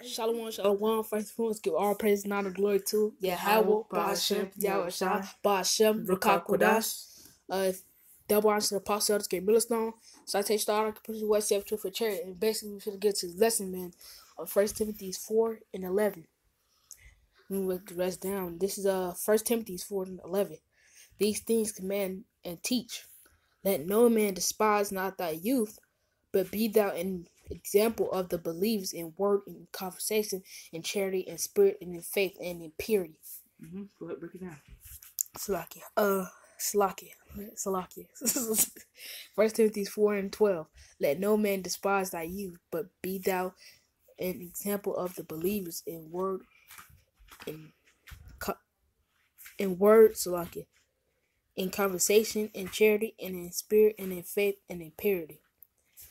Shalom, shalom. First of all, let's give all praise and honor, glory to Yahweh, Ba'ashem, Yahweh Shah, Ba'ashem, Rukakwadash. Double honor to the apostle, let's get Millstone. Citation starter, completely West Self Truth for Charity. And basically, we should get to the lesson, man, of 1 Timothy 4 and 11. We will rest down. This is 1 Timothy 4 and 11. These things command and teach. Let no man despise not thy youth, but be thou an example of the believers in word, in conversation, in charity, in spirit, and in faith, and in purity. Go ahead, break it down. Salakia. 1 Timothy 4 and 12. Let no man despise thy youth, but be thou an example of the believers in word, Salakia, in conversation, in charity, and in spirit, and in faith, and in purity.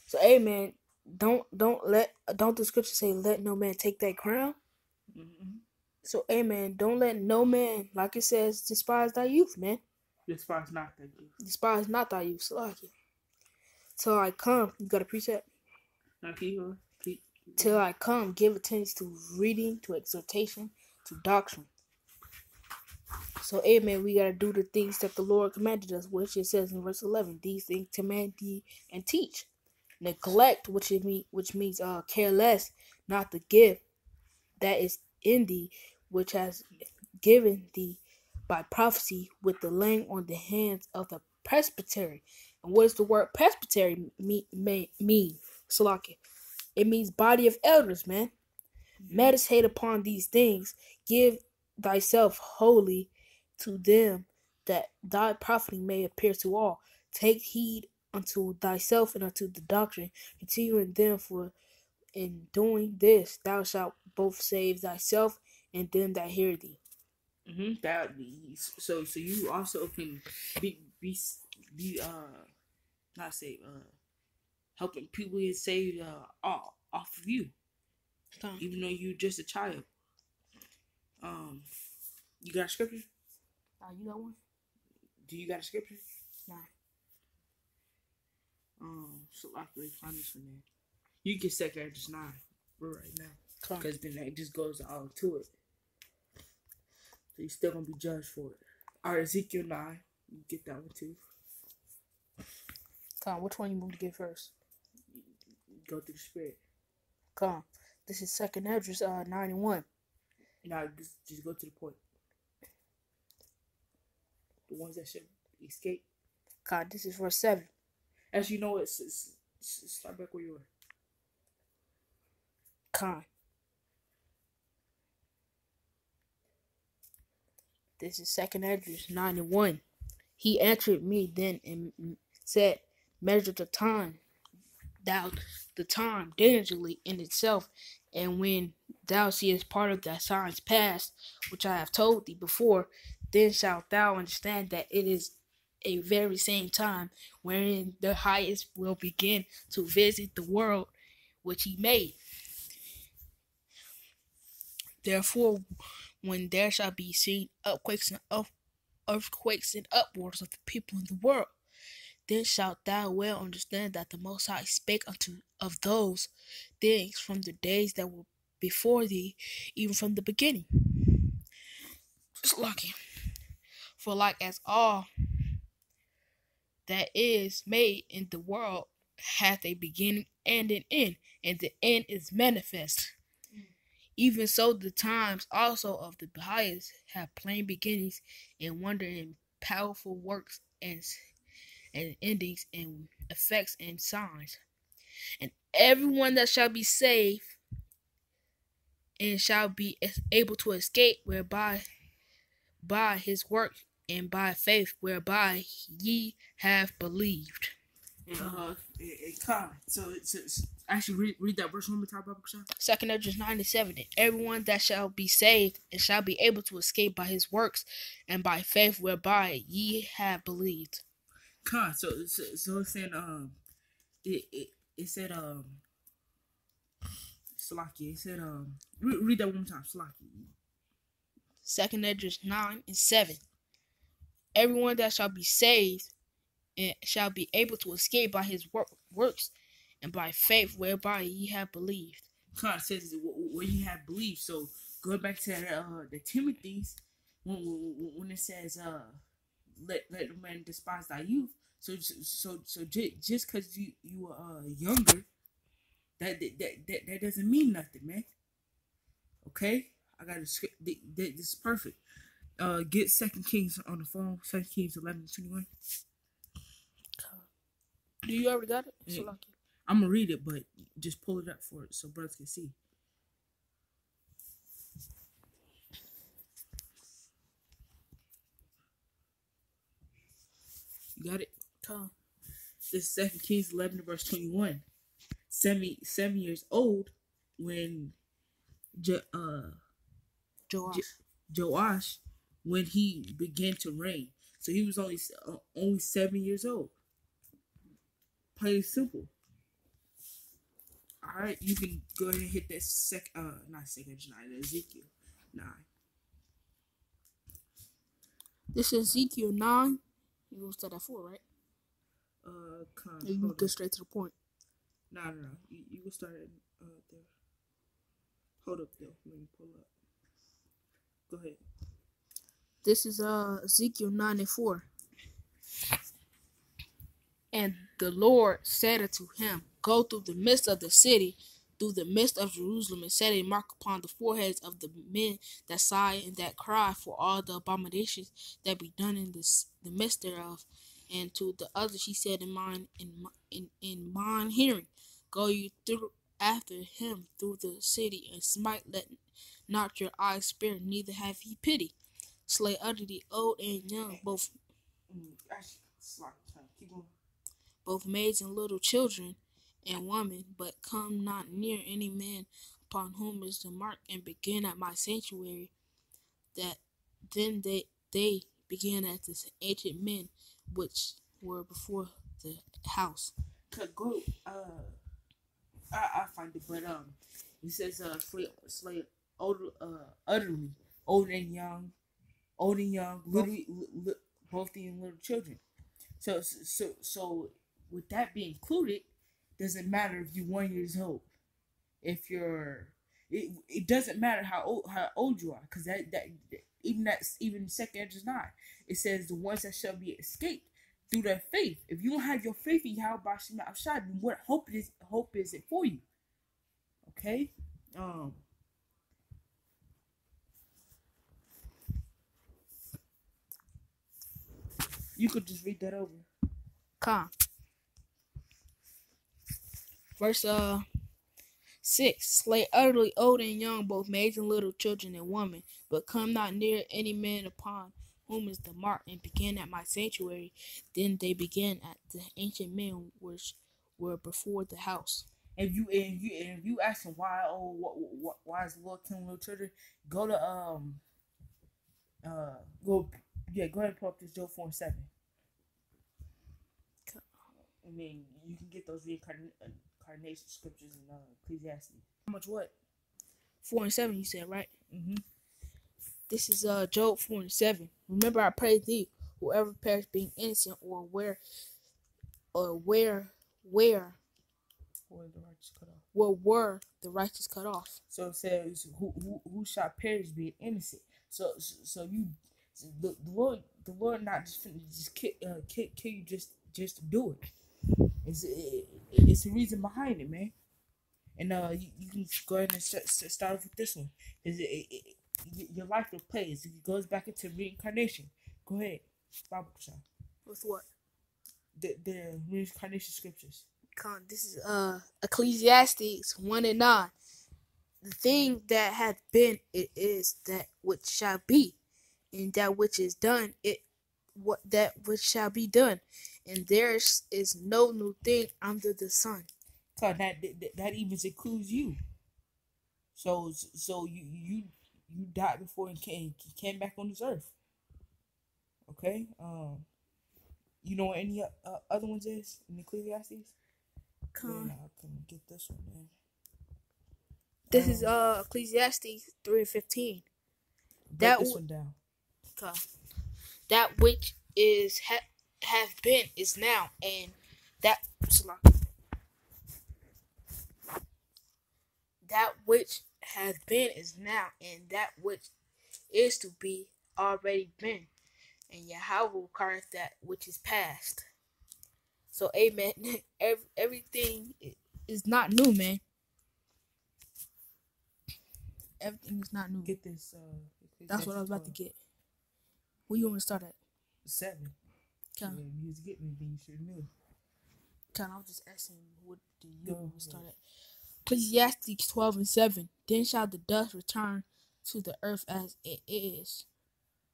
So, amen. Don't the scripture say, let no man take that crown? So, amen. Don't let no man, like it says, despise thy youth, man. Despise not thy youth. Despise not thy youth. Salakia. Till I come, you got a precept? Till I come, give attention to reading, to exhortation, to doctrine. So, amen, we got to do the things that the Lord commanded us, which it says in verse 11, these things command thee and teach. Neglect, which means care less, not the gift that is in thee, which has given thee by prophecy with the laying on the hands of the presbytery. And what does the word presbytery mean? Salaki. It means body of elders, man. Meditate upon these things. Give thyself wholly to them, that thy profiting may appear to all. Take heed unto thyself and unto the doctrine. Continue in them, for in doing this thou shalt both save thyself and them that hear thee. So you also can be helping people get saved off of you, even though you're just a child. You got a scripture? You got one? Do you got a scripture? Nah. So I can find this one there. You can set that just 9 right now, because then it just goes all to it. So you're still gonna be judged for it. Alright, Ezekiel 9. You get that one too. Which one you move to get first? Go through the spirit. This is 2nd Esdras 91. Now just go to the point. The ones that should escape. This is verse 7. As you know, it's start back where you were. This is 2nd Esdras 91. He answered me then and said, measure the time diligently in itself, and when thou seest part of thy signs past, which I have told thee before, then shalt thou understand that it is a very same time wherein the highest will begin to visit the world which he made. Therefore, when there shall be seen earthquakes and upwards of the people in the world, then shalt thou well understand that the Most High spake unto of those things from the days that were before thee, even from the beginning. Just lucky. For like as all that is made in the world hath a beginning and an end, and the end is manifest. Even so the times also of the highest have plain beginnings, and wonder and powerful works and endings and effects and signs. And everyone that shall be saved and shall be able to escape whereby by his work and by faith whereby ye have believed. So it's actually read that verse one more time, Bible. 2nd Esdras 97. And everyone that shall be saved and shall be able to escape by his works and by faith whereby ye have believed. So it said it said Salaki. It said read that one more time, Salaki. 2nd Esdras 9 and 7. Everyone that shall be saved and shall be able to escape by his works and by faith whereby ye have believed. God says where you have belief. So going back to the Timothy's, when it says let the man despise thy youth. So just because you are younger, that doesn't mean nothing, man. Okay, I got a script. This is perfect. Get 2 Kings on the phone. 2 Kings 11:21. Do you already got it? Yeah. I'm gonna read it, but just pull it up for it so brothers can see. You got it? This is 2 Kings 11:21. 7 years old when Joash when he began to reign. So he was only 7 years old. Plain simple. All right, you can go ahead and hit that not second 9, Ezekiel 9. This is Ezekiel 9. You gonna start at 4, right? You can go straight to the point. No. You can start at there. Hold up, though. Let me pull up. Go ahead. This is Ezekiel 9:4. And the Lord said unto him, Go through the midst of the city, through the midst of Jerusalem, and set a mark upon the foreheads of the men that sigh and that cry for all the abominations that be done in the midst thereof. And to the others he said in mine hearing, Go you through after him through the city, and smite, let not your eyes spare, neither have he pity. Slay utterly old and young, both maids and little children and women, but come not near any man upon whom is the mark, and begin at my sanctuary. That then they began at the ancient men which were before the house. Go, I find it, but it says slay utterly old and young, both the little children. So with that being included, doesn't matter if you're 1 year old. If you're, it doesn't matter how old you are, because even second is not. It says the ones that shall be escaped through their faith. If you don't have your faith in Yahweh Shai, then what hope is it for you? Okay, you could just read that over. Verse 6. Slay utterly old and young, both maids and little children and women, but come not near any man upon whom is the mark, and begin at my sanctuary. Then they began at the ancient men which were before the house. If you ask him why is the Lord killing little children, go to go ahead and pull up this Job 4:7. I mean, you can get those reincarnation scriptures in Ecclesiastes. How much what? 4:7 you said, right? Mm-hmm. This is Job 4:7. Remember I pray thee, whoever perished being innocent, or where were the righteous cut off. So it says who shall perish being innocent. So you the Lord not just kill you just to do it. It's a reason behind it, man. And you can go ahead and start off with this one. Your life replays. It goes back into reincarnation. Go ahead, Bible Shah. With what? The reincarnation scriptures. This is Ecclesiastes 1:9. The thing that hath been, it is that which shall be, and that which is done, that which shall be done, and there is no new thing under the sun. So that even includes you. So you died before and came back on this earth. Okay. You know what any other ones is in Ecclesiastes? I can get this one, man. This is Ecclesiastes 3:15. Break this one down. That which is have been is now, and that which has been is now, and that which is to be already been. And Yahweh will correct that which is past. So, amen. Everything is not new, man. Everything is not new. Get this. That's what I was about to get. Where you want to start at? 7. Okay. You was getting me, then you should have knew. I was just asking, what do you want to start at? Ecclesiastes 12:7. Then shall the dust return to the earth as it is,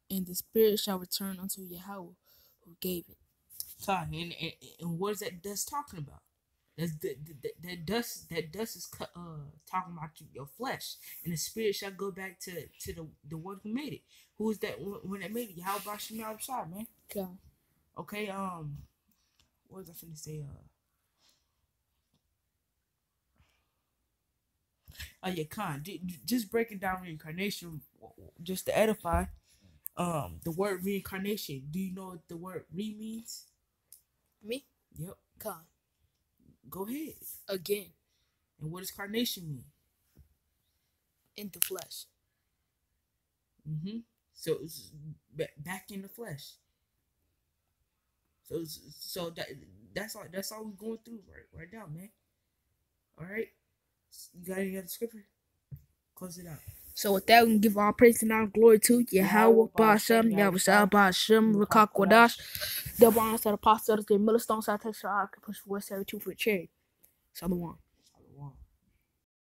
and the spirit shall return unto Yahweh who gave it. And what is that dust talking about? That's that dust. That dust is talking about your flesh, and the spirit shall go back to the one who made it. Who is that when it made it? Yahweh Bashim outside, man. Okay. Okay. What was I finna say? Khan. Just breaking down reincarnation, just to edify. The word reincarnation. Do you know what the word re means? Me? Yep. Khan. Go ahead. Again. And what does carnation mean? In the flesh. So it's back in the flesh. So that's all we're going through right now, man. All right. You got any other scripture? Close it out. So with that, we can give all praise and all glory to Yahweh Ba'ashem, Yahweh Ba'ashem, Rakak Wadash, the bonus of the apostles, the millstones, I take the push for 72 for cherry. Shalom.